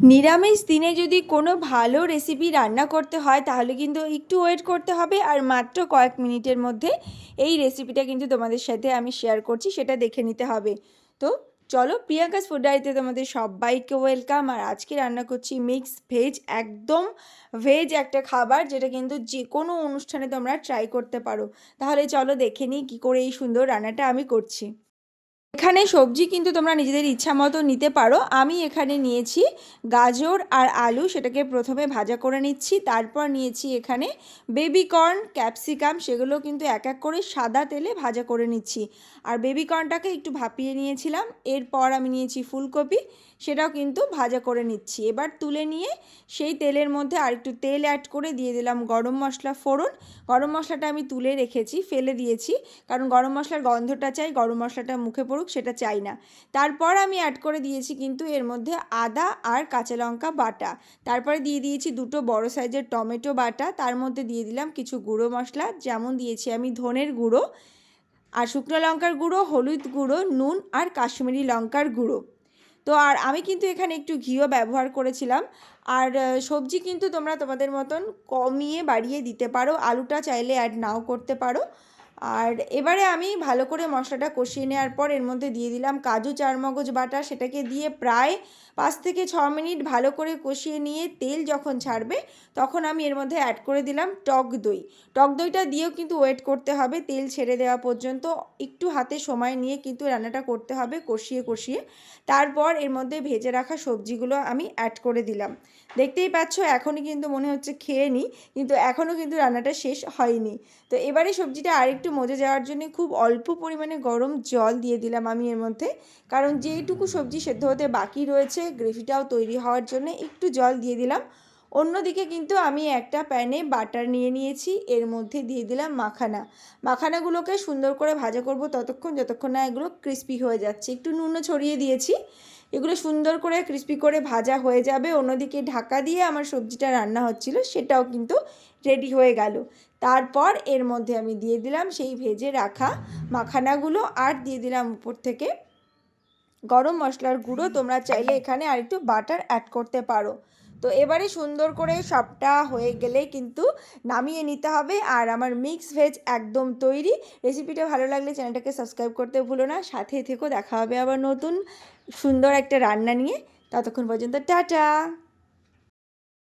নিরামিষ দিনে যদি কোনো ভালো রেসিপি রান্না করতে হয় তাহলে কিন্তু একটু ওয়েট করতে হবে, আর মাত্র কয়েক মিনিটের মধ্যে এই রেসিপিটা কিন্তু তোমাদের সাথে আমি শেয়ার করছি, সেটা দেখে নিতে হবে। তো চলো, প্রিয়াঙ্কাস ফুড ডায়েরিতে তোমাদের সবাইকে ওয়েলকাম। আর আজকে রান্না করছি মিক্স ভেজ, একদম ভেজ একটা খাবার, যেটা কিন্তু যে কোনো অনুষ্ঠানে তোমরা ট্রাই করতে পারো। তাহলে চলো দেখে নিই কী করে এই সুন্দর রান্নাটা আমি করছি। এখানে সবজি কিন্তু তোমরা নিজেদের ইচ্ছা মতো নিতে পারো। আমি এখানে নিয়েছি গাজর আর আলু, সেটাকে প্রথমে ভাজা করে নিচ্ছি। তারপর নিয়েছি এখানে বেবিকর্ন, ক্যাপসিকাম, সেগুলো কিন্তু এক এক করে সাদা তেলে ভাজা করে নিচ্ছি। আর বেবিকর্নটাকে একটু ভাপিয়ে নিয়েছিলাম। এরপর আমি নিয়েছি ফুলকপি, সেটাও কিন্তু ভাজা করে নিচ্ছি। এবার তুলে নিয়ে সেই তেলের মধ্যে আর একটু তেল অ্যাড করে দিয়ে দিলাম গরম মশলা ফোড়ন। গরম মশলাটা আমি তুলে রেখেছি, ফেলে দিয়েছি, কারণ গরম মশলার গন্ধটা চাই, গরম মশলাটা মুখে পড়ুক সেটা চাই না। তারপর আমি অ্যাড করে দিয়েছি কিন্তু এর মধ্যে আদা আর কাঁচা লঙ্কা বাটা। তারপরে দিয়ে দিয়েছি দুটো বড় সাইজের টমেটো বাটা। তার মধ্যে দিয়ে দিলাম কিছু গুঁড়ো মশলা, যেমন দিয়েছি আমি ধনের গুঁড়ো আর শুকনো লঙ্কার গুঁড়ো, হলুদ গুঁড়ো, নুন আর কাশ্মীরি লঙ্কার গুঁড়ো। তো আর আমি কিন্তু এখানে একটু ঘিও ব্যবহার করেছিলাম। আর সবজি কিন্তু তোমরা তোমাদের মতন কমিয়ে বাড়িয়ে দিতে পারো, আলুটা চাইলে অ্যাড নাও করতে পারো। আর এবারে আমি ভালো করে মশলাটা কষিয়ে নেওয়ার পর এর মধ্যে দিয়ে দিলাম কাজু চারমগজ বাটা, সেটাকে দিয়ে প্রায় 5 থেকে 6 মিনিট ভালো করে কষিয়ে নিয়ে তেল যখন ছাড়বে তখন আমি এর মধ্যে অ্যাড করে দিলাম টক দই। টক দইটা দিয়েও কিন্তু ওয়েট করতে হবে তেল ছেড়ে দেওয়া পর্যন্ত, একটু হাতে সময় নিয়ে কিন্তু রান্নাটা করতে হবে কষিয়ে কষিয়ে। তারপর এর মধ্যে ভেজে রাখা সবজিগুলো আমি অ্যাড করে দিলাম। দেখতেই পাচ্ছ এখনই কিন্তু মনে হচ্ছে খেয়ে নিই, কিন্তু এখনও কিন্তু রান্নাটা শেষ হয়নি। তো এবারে সবজিটা আরেকটু মজে যাওয়ার জন্য খুব অল্প পরিমাণে গরম জল দিয়ে দিলাম আমি এর মধ্যে, কারণ যেইটুকু সবজি সেদ্ধ হতে বাকি রয়েছে গ্রেভিটাও তৈরি হওয়ার জন্য একটু জল দিয়ে দিলাম। অন্যদিকে কিন্তু আমি একটা প্যানে বাটার নিয়ে নিয়েছি, এর মধ্যে দিয়ে দিলাম মাখানা। মাখানাগুলোকে সুন্দর করে ভাজা করব ততক্ষণ যতক্ষণ না এগুলো ক্রিস্পি হয়ে যাচ্ছে। একটু নুনও ছড়িয়ে দিয়েছি। এগুলো সুন্দর করে ক্রিস্পি করে ভাজা হয়ে যাবে। অন্যদিকে ঢাকা দিয়ে আমার সবজিটা রান্না হচ্ছিল, সেটাও কিন্তু রেডি হয়ে গেল। তারপর এর মধ্যে আমি দিয়ে দিলাম সেই ভেজে রাখা মাখানাগুলো, আর দিয়ে দিলাম উপর থেকে গরম মশলার গুঁড়ো। তোমরা চাইলে এখানে আর একটু বাটার অ্যাড করতে পারো। তো এবারে সুন্দর করে সবটা হয়ে গেলে কিন্তু নামিয়ে নিতে হবে। আর আমার মিক্স ভেজ একদম তৈরি। রেসিপিটা ভালো লাগলে চ্যানেলটাকে সাবস্ক্রাইব করতে ভুলো না, সাথে থেকো। দেখা হবে আবার নতুন সুন্দর একটা রান্না নিয়ে। ততক্ষণ পর্যন্ত টাটা।